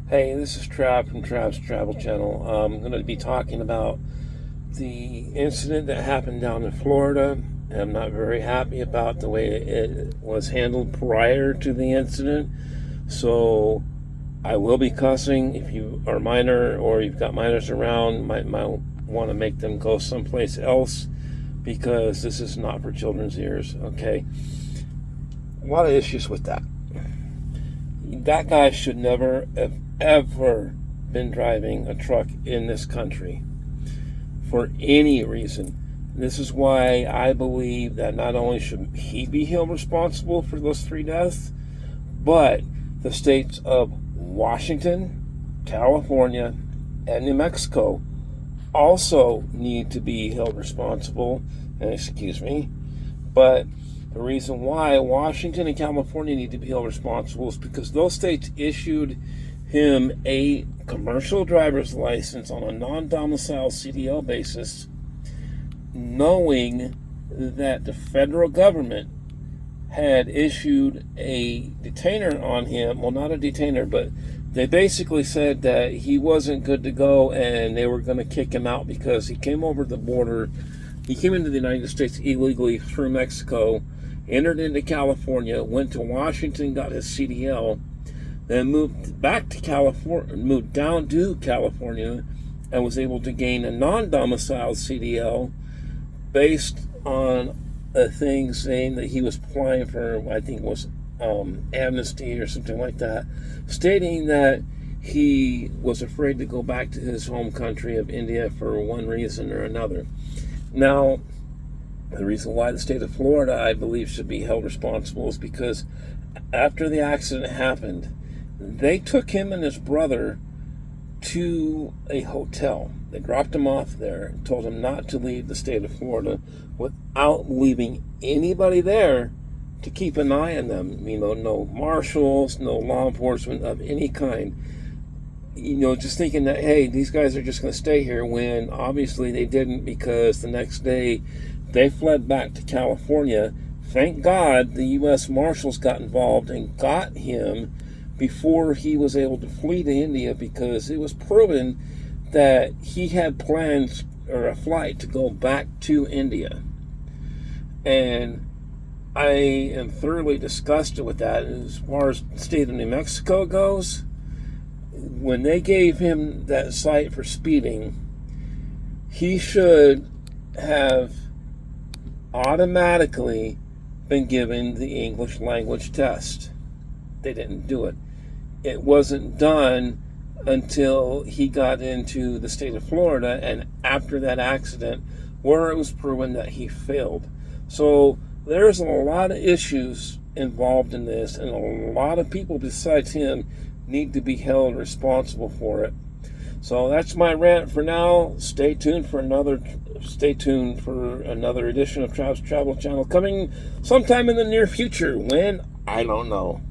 Hey, this is Trav from Trav's Travel Channel. I'm going to be talking about the incident that happened down in Florida. I'm not very happy about the way it was handled prior to the incident. So I will be cussing. If you are a minor or you've got minors around, might want to make them go someplace else because this is not for children's ears. Okay. A lot of issues with that. That guy should never have ever been driving a truck in this country for any reason. This is why I believe that not only should he be held responsible for those 3 deaths, but the states of Washington, California, and New Mexico also need to be held responsible. And excuse me, but the reason why Washington and California need to be held responsible is because those states issued him a commercial driver's license on a non-domicile CDL basis, knowing that the federal government had issued a detainer on him. Well, not a detainer, but they basically said that he wasn't good to go and they were going to kick him out because he came over the border. He came into the United States illegally through Mexico, entered into California, went to Washington, got his CDL, then moved back to California, moved down to California, and was able to gain a non-domiciled CDL based on a thing saying that he was applying for, I think it was amnesty or something like that, stating that he was afraid to go back to his home country of India for one reason or another. Now, the reason why the state of Florida, I believe, should be held responsible is because after the accident happened, they took him and his brother to a hotel. They dropped him off there and told him not to leave the state of Florida without leaving anybody there to keep an eye on them. No marshals, no law enforcement of any kind. Just thinking that, hey, these guys are just going to stay here, when obviously they didn't, because the next day they fled back to California. Thank God the U.S. Marshals got involved and got him before he was able to flee to India, because it was proven that he had plans or a flight to go back to India. And I am thoroughly disgusted with that. As far as the state of New Mexico goes, when they gave him that cite for speeding, he should have automatically been given the English language test. They didn't do it. It wasn't done until he got into the state of Florida and after that accident, where it was proven that he failed. So there's a lot of issues involved in this, and a lot of people besides him need to be held responsible for it. So that's my rant for now. Stay tuned for another edition of Trav's Travel Channel, coming sometime in the near future. When, I don't know.